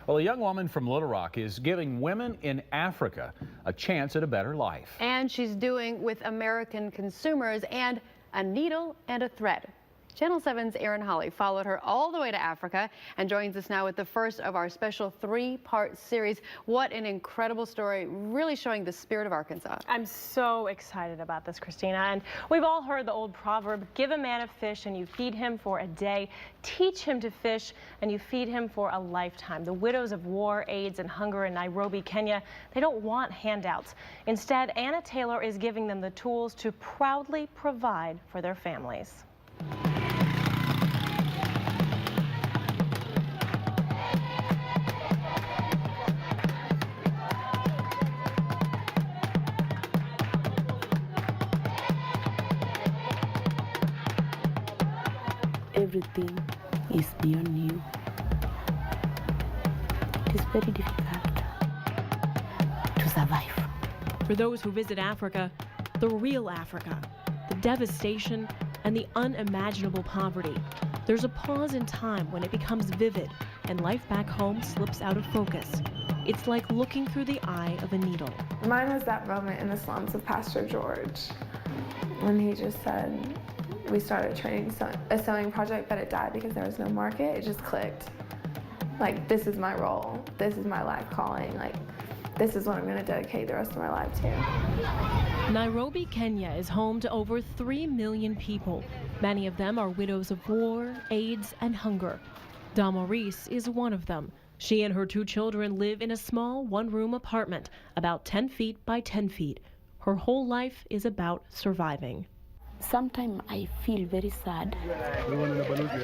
Well, a young woman from Little Rock is giving women in Africa a chance at a better life. And she's doing with American consumers and a needle and a thread. Channel 7's Hawley followed her all the way to Africa and joins us now with the first of our special 3-part series. What an incredible story, really showing the spirit of Arkansas. I'm so excited about this, Christina. And we've all heard the old proverb, give a man a fish and you feed him for a day, teach him to fish and you feed him for a lifetime. The widows of war, AIDS, and hunger in Nairobi, Kenya, they don't want handouts. Instead, Anna Taylor is giving them the tools to proudly provide for their families. Everything is beyond you. It is very difficult to survive. For those who visit Africa, the real Africa, the devastation and the unimaginable poverty, there's a pause in time when it becomes vivid and life back home slips out of focus. It's like looking through the eye of a needle. Mine was that moment in the slums of Pastor George when he just said, we started training a sewing project, but it died because there was no market. It just clicked. Like, this is my role. This is my life calling. Like, this is what I'm going to dedicate the rest of my life to. Nairobi, Kenya is home to over 3 million people. Many of them are widows of war, AIDS, and hunger. Damaris is one of them. She and her 2 children live in a small 1-room apartment, about 10 feet by 10 feet. Her whole life is about surviving. Sometimes I feel very sad.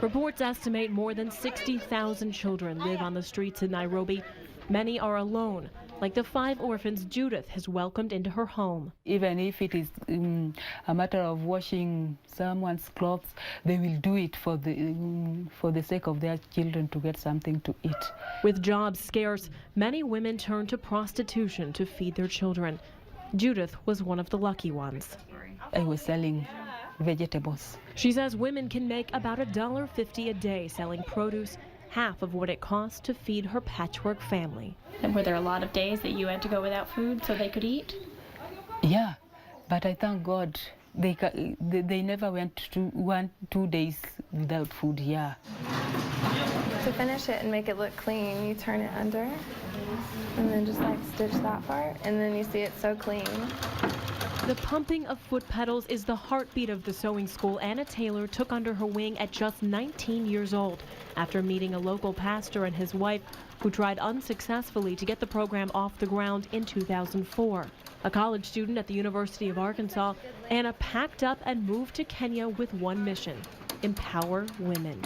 Reports estimate more than 60,000 children live on the streets in Nairobi. Many are alone, like the 5 orphans Judith has welcomed into her home. Even if it is a matter of washing someone's clothes, they will do it for the sake of their children to get something to eat. With jobs scarce, many women turn to prostitution to feed their children. Judith was one of the lucky ones. I was selling vegetables. She says women can make about $1.50 a day selling produce, half of what it costs to feed her patchwork family. And were there a lot of days that you had to go without food so they could eat? Yeah, but I thank God they never went to 1-2 days without food. Yeah. To finish it and make it look clean, you turn it under and then just like stitch that part, and then you see it so clean. The pumping of foot pedals is the heartbeat of the sewing school Anna Taylor took under her wing at just 19 years old after meeting a local pastor and his wife who tried unsuccessfully to get the program off the ground in 2004. A college student at the University of Arkansas, Anna packed up and moved to Kenya with one mission: empower women.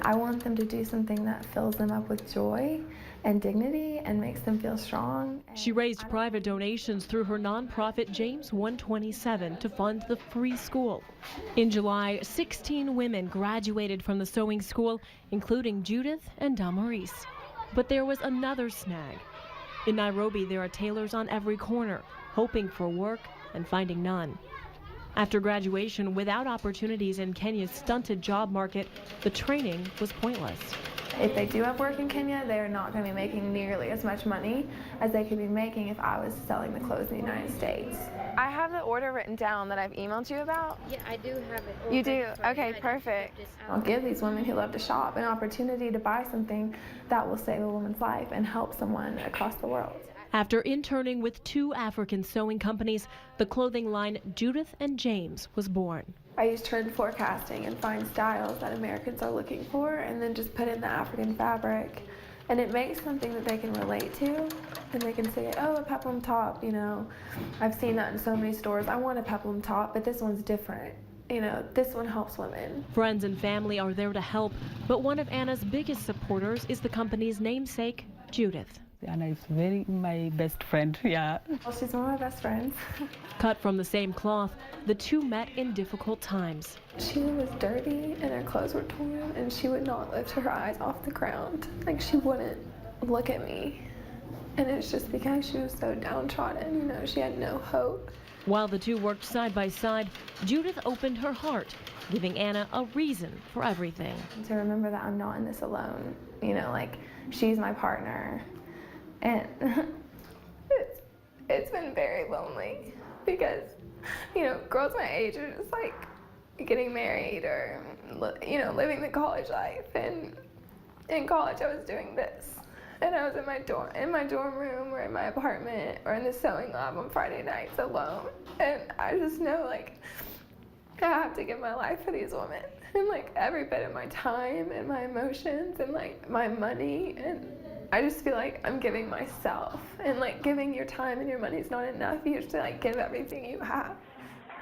I want them to do something that fills them up with joy and dignity and makes them feel strong. She raised private donations through her nonprofit James 127 to fund the free school. In July, 16 women graduated from the sewing school, including Judith and Damaris. But there was another snag. In Nairobi, there are tailors on every corner, hoping for work and finding none. After graduation, without opportunities in Kenya's stunted job market, the training was pointless. If they do have work in Kenya, they're not going to be making nearly as much money as they could be making if I was selling the clothes in the United States. I have the order written down that I've emailed you about. Yeah, I do have it. You do? Okay, perfect. I'll give these women who love to shop an opportunity to buy something that will save a woman's life and help someone across the world. After interning with 2 African sewing companies, the clothing line Judith and James was born. I use trend forecasting and find styles that Americans are looking for and then just put in the African fabric. And it makes something that they can relate to, and they can say, oh, a peplum top, you know. I've seen that in so many stores. I want a peplum top, but this one's different. You know, this one helps women. Friends and family are there to help, but one of Anna's biggest supporters is the company's namesake, Judith. Anna is my best friend, yeah. Well, she's one of my best friends. Cut from the same cloth, the 2 met in difficult times. She was dirty and her clothes were torn, and she would not lift her eyes off the ground. Like, she wouldn't look at me. And it's just because she was so downtrodden, you know, she had no hope. While the 2 worked side by side, Judith opened her heart, giving Anna a reason for everything. To remember that I'm not in this alone, you know, like, she's my partner. And it's been very lonely because, you know, girls my age are just like getting married or, you know, living the college life. And in college I was doing this. And I was in my dorm room or in my apartment or in the sewing lab on Friday nights alone. And I just know, like, I have to give my life for these women. And, like, every bit of my time and my emotions and, like, my money. And I just feel like I'm giving myself. And, like, giving your time and your money is not enough. You have to, like, give everything you have.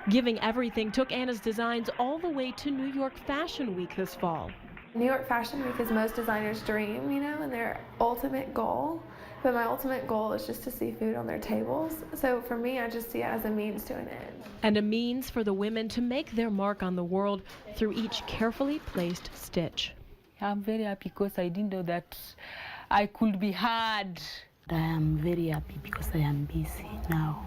Giving everything took Anna's designs all the way to New York Fashion Week this fall. New York Fashion Week is most designers' dream, you know, and their ultimate goal. But my ultimate goal is just to see food on their tables. So for me, I just see it as a means to an end. And a means for the women to make their mark on the world through each carefully placed stitch. I'm very happy because I didn't know that I could be heard. I am very happy because I am busy now.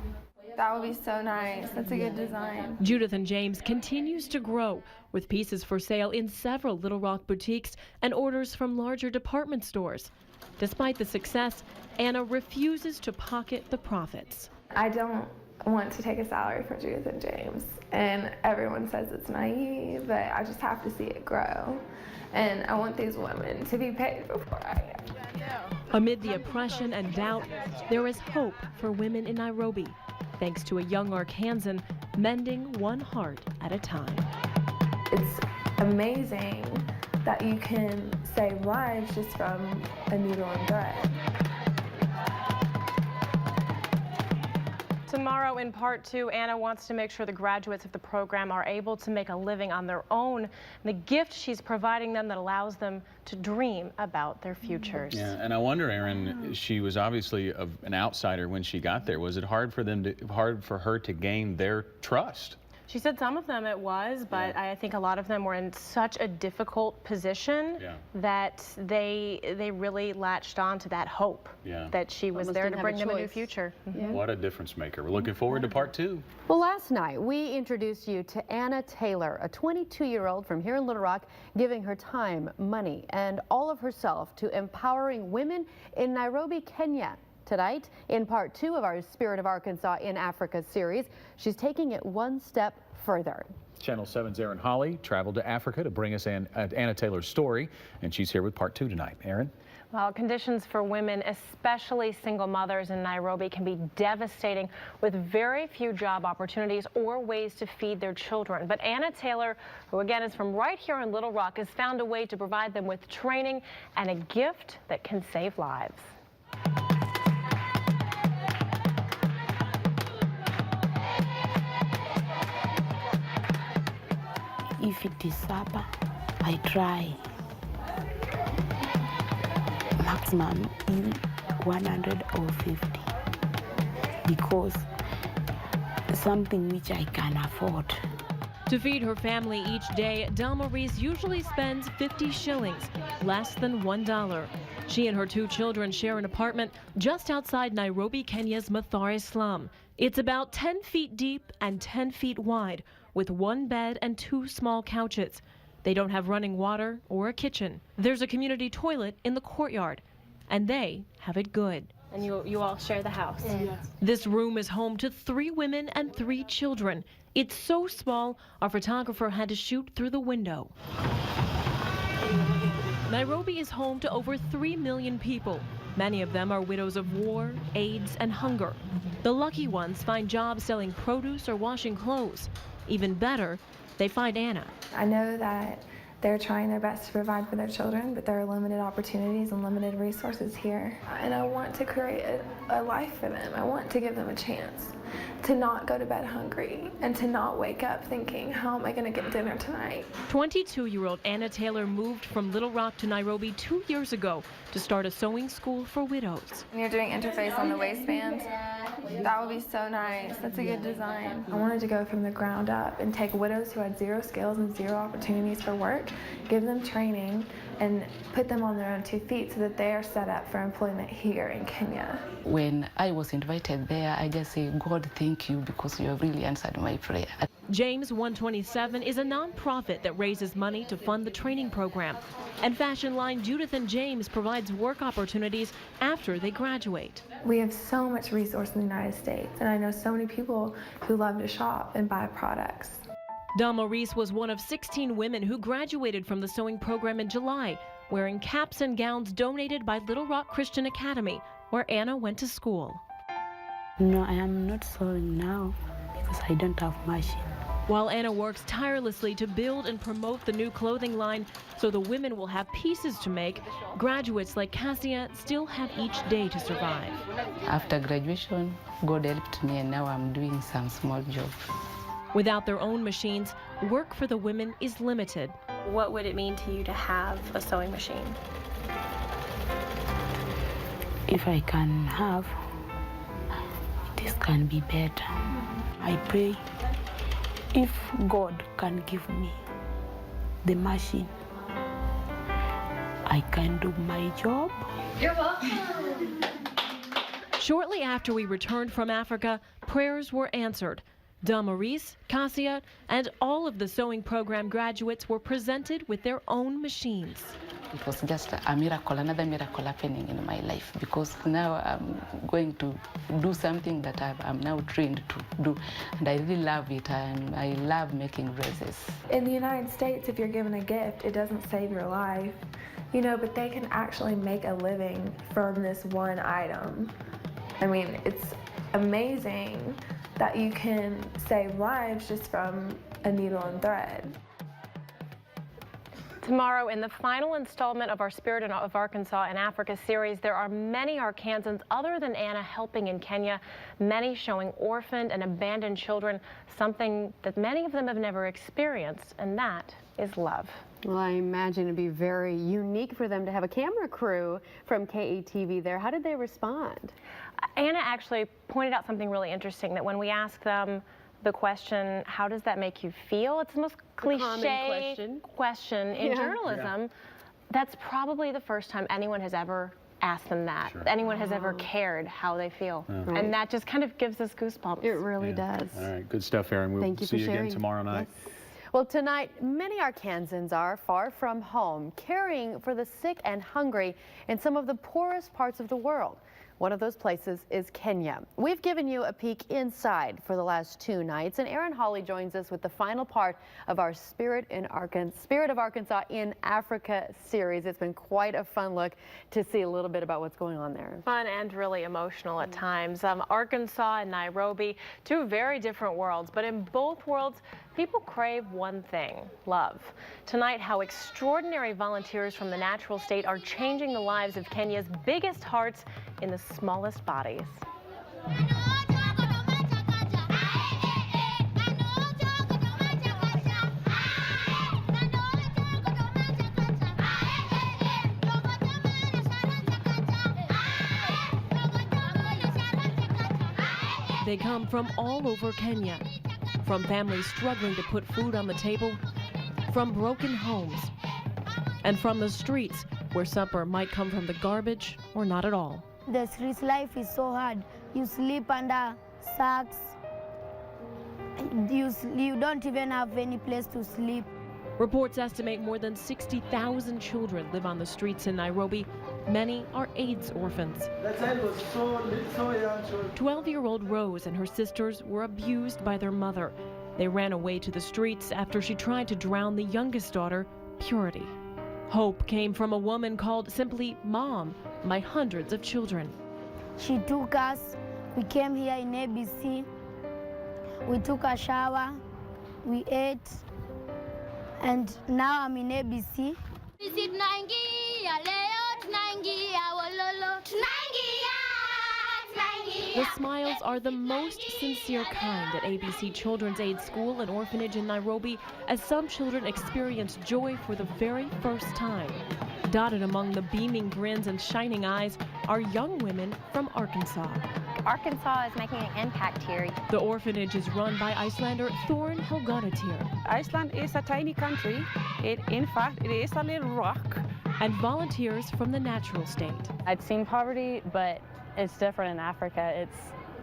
That would be so nice. That's a good design. Judith and James continues to grow with pieces for sale in several Little Rock boutiques and orders from larger department stores. Despite the success, Anna refuses to pocket the profits. I don't want to take a salary from Judith and James, and everyone says it's naive, but I just have to see it grow. And I want these women to be paid before I am. Amid the oppression and doubt, there is hope for women in Nairobi, thanks to a young Arkansan mending one heart at a time. It's amazing that you can save lives just from a needle and thread. Tomorrow in part 2, Anna wants to make sure the graduates of the program are able to make a living on their own. And the gift she's providing them that allows them to dream about their futures. Yeah, and I wonder, Erin, she was obviously an outsider when she got there. Was it hard for her to gain their trust? She said some of them it was, but I think a lot of them were in such a difficult position that they really latched on to that hope that she was there to bring them a new future. What a difference maker. We're looking forward to part 2. Well, last night we introduced you to Anna Taylor, a 22-year-old from here in Little Rock, giving her time, money, and all of herself to empowering women in Nairobi, Kenya. Tonight, in part 2 of our Spirit of Arkansas in Africa series, she's taking it one step further. Channel 7's Hawley traveled to Africa to bring us Anna Taylor's story, and she's here with part 2 tonight. Erin? Well, conditions for women, especially single mothers in Nairobi, can be devastating with very few job opportunities or ways to feed their children. But Anna Taylor, who again is from right here in Little Rock, has found a way to provide them with training and a gift that can save lives. If it is supper, I try maximum 150 because something which I can afford. To feed her family each day, Delmaurice usually spends 50 shillings, less than $1. She and her 2 children share an apartment just outside Nairobi, Kenya's Mathare slum. It's about 10 feet deep and 10 feet wide, with 1 bed and 2 small couches. They don't have running water or a kitchen. There's a community toilet in the courtyard, and they have it good. And you all share the house? Yes. This room is home to 3 women and 3 children. It's so small, our photographer had to shoot through the window. Nairobi is home to over 3 million people. Many of them are widows of war, AIDS, and hunger. The lucky ones find jobs selling produce or washing clothes. Even better, they find Anna. I know that they're trying their best to provide for their children, but there are limited opportunities and limited resources here. And I want to create a life for them. I want to give them a chance to not go to bed hungry and to not wake up thinking, how am I going to get dinner tonight? 22-year-old Anna Taylor moved from Little Rock to Nairobi 2 years ago to start a sewing school for widows. When you're doing interface on the waistband, that would be so nice. That's a good design. I wanted to go from the ground up and take widows who had 0 skills and 0 opportunities for work, give them training, and put them on their own 2 feet so that they are set up for employment here in Kenya. When I was invited there, I just say, God, thank you, because you have really answered my prayer. James 127 is a nonprofit that raises money to fund the training program. And fashion line Judith and James provides work opportunities after they graduate. We have so much resource in the United States, and I know so many people who love to shop and buy products. Damaris was one of 16 women who graduated from the sewing program in July, wearing caps and gowns donated by Little Rock Christian Academy, where Anna went to school. No, I am not sewing now because I don't have machine. While Anna works tirelessly to build and promote the new clothing line so the women will have pieces to make, graduates like Cassia still have each day to survive. After graduation, God helped me, and now I'm doing some small job. Without their own machines, work for the women is limited. What would it mean to you to have a sewing machine? If I can have, this can be better. I pray if God can give me the machine, I can do my job. You're welcome. Shortly after we returned from Africa, prayers were answered. Damaris, Cassia, and all of the sewing program graduates were presented with their own machines. It was just a miracle, another miracle happening in my life, because now I'm going to do something that I'm now trained to do, and I really love it, and I love making dresses. In the United States, if you're given a gift, it doesn't save your life, you know, but they can actually make a living from this one item. I mean, it's amazing that you can save lives just from a needle and thread. Tomorrow, in the final installment of our Spirit of Arkansas in Africa series, there are many Arkansans other than Anna helping in Kenya, many showing orphaned and abandoned children, something that many of them have never experienced, and that is love. Well, I imagine it'd be very unique for them to have a camera crew from KATV there. How did they respond? Anna actually pointed out something really interesting, that when we asked them the question, how does that make you feel? It's the most cliche question in journalism. Yeah. That's probably the first time anyone has ever asked them that. Sure. Anyone has ever cared how they feel. Yeah. Right. And that just kind of gives us goosebumps. It really does. All right, good stuff, Erin. We'll see you again tomorrow night. Yes. Well, tonight, many Arkansans are far from home, caring for the sick and hungry in some of the poorest parts of the world. One of those places is Kenya. We've given you a peek inside for the last 2 nights, and Hawley joins us with the final part of our Spirit of Arkansas in Africa series. It's been quite a fun look to see a little bit about what's going on there. Fun and really emotional at times. Arkansas and Nairobi, 2 very different worlds, but in both worlds, people crave one thing: love. Tonight, how extraordinary volunteers from the natural state are changing the lives of Kenya's biggest hearts in the smallest bodies. They come from all over Kenya, from families struggling to put food on the table, from broken homes, and from the streets where supper might come from the garbage or not at all. The street life is so hard. You sleep under sacks. You don't even have any place to sleep. Reports estimate more than 60,000 children live on the streets in Nairobi. Many are AIDS orphans. 12-year-old Rose and her sisters were abused by their mother. They ran away to the streets after she tried to drown the youngest daughter, Purity. Hope came from a woman called simply Mom by hundreds of children. She took us. We came here in ABC. We took a shower. We ate. And now I'm in ABC. The smiles are the most sincere kind at ABC Children's Aid School and Orphanage in Nairobi, as some children experience joy for the very first time. Dotted among the beaming grins and shining eyes are young women from Arkansas. Arkansas is making an impact here. The orphanage is run by Icelander Thorn Helgonatir. Iceland is a tiny country. In fact, it is a little rock. And volunteers from the natural state. I'd seen poverty, but it's different in Africa.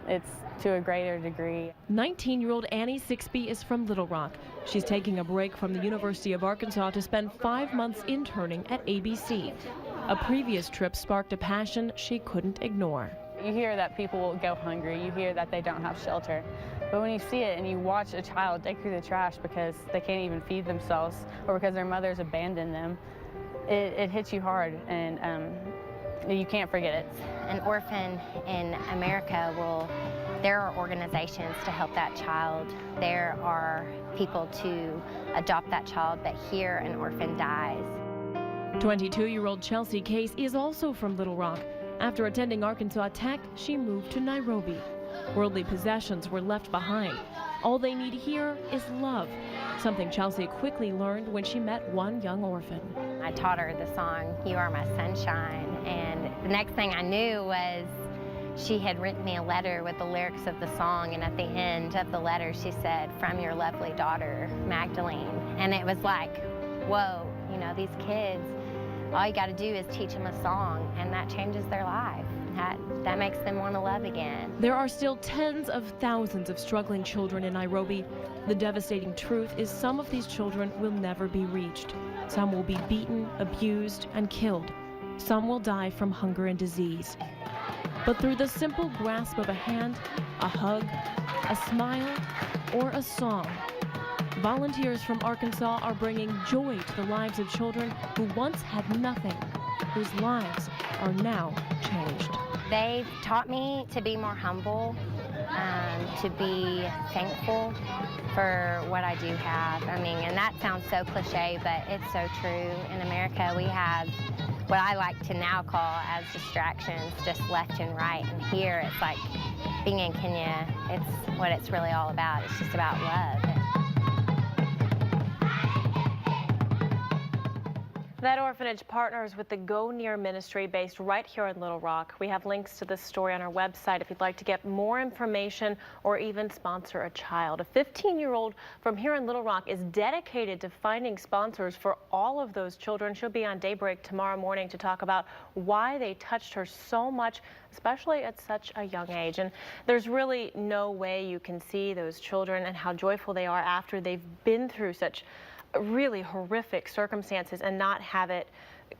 it's to a greater degree. 19-year-old Annie Sixby is from Little Rock. She's taking a break from the University of Arkansas to spend 5 months interning at ABC. A previous trip sparked a passion she couldn't ignore. You hear that people will go hungry, you hear that they don't have shelter, but when you see it and you watch a child dig through the trash because they can't even feed themselves or because their mothers abandoned them, it hits you hard, and you can't forget it. An orphan in America there are organizations to help that child. There are people to adopt that child, but here an orphan dies. 22-year-old Chelsea Case is also from Little Rock. After attending Arkansas Tech, she moved to Nairobi. Worldly possessions were left behind. All they need here is love, something Chelsea quickly learned when she met one young orphan. I taught her the song, "You Are My Sunshine," and the next thing I knew was she had written me a letter with the lyrics of the song, and at the end of the letter she said, "From your lovely daughter, Magdalene." And it was like, whoa, you know, these kids, all you got to do is teach them a song, and that changes their life. That makes them want to love again. There are still tens of thousands of struggling children in Nairobi. The devastating truth is some of these children will never be reached. Some will be beaten, abused, and killed. Some will die from hunger and disease. But through the simple grasp of a hand, a hug, a smile, or a song, volunteers from Arkansas are bringing joy to the lives of children who once had nothing, whose lives are now changed. They've taught me to be more humble, to be thankful for what I do have. I mean, and that sounds so cliche, but it's so true. In America, we have what I like to now call as distractions, just left and right. And here, it's like being in Kenya, it's what it's really all about. It's just about love. That orphanage partners with the Go Near ministry based right here in Little Rock. We have links to this story on our website if you'd like to get more information or even sponsor a child. A 15-year-old from here in Little Rock is dedicated to finding sponsors for all of those children. She'll be on Daybreak tomorrow morning to talk about why they touched her so much, especially at such a young age. And there's really no way you can see those children and how joyful they are after they've been through such really horrific circumstances and not have it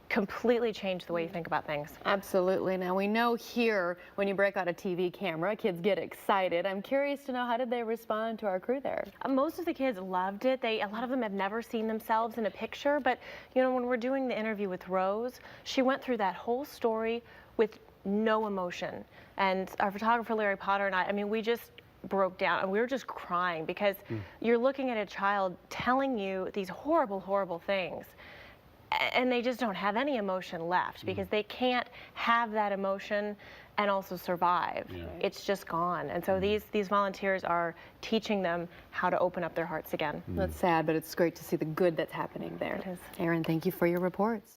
completely change the way you think about things. Absolutely. Now, we know here when you break out a TV camera, kids get excited. I'm curious to know, how did they respond to our crew there? Most of the kids loved it. A lot of them have never seen themselves in a picture, but you know, when we're doing the interview with Rose, she went through that whole story with no emotion. And our photographer Larry Potter and I mean, we just broke down and we were just crying because you're looking at a child telling you these horrible, horrible things, and they just don't have any emotion left because they can't have that emotion and also survive. It's just gone. And so these volunteers are teaching them how to open up their hearts again. That's sad, but it's great to see the good that's happening there. It is. Erin, thank you for your reports.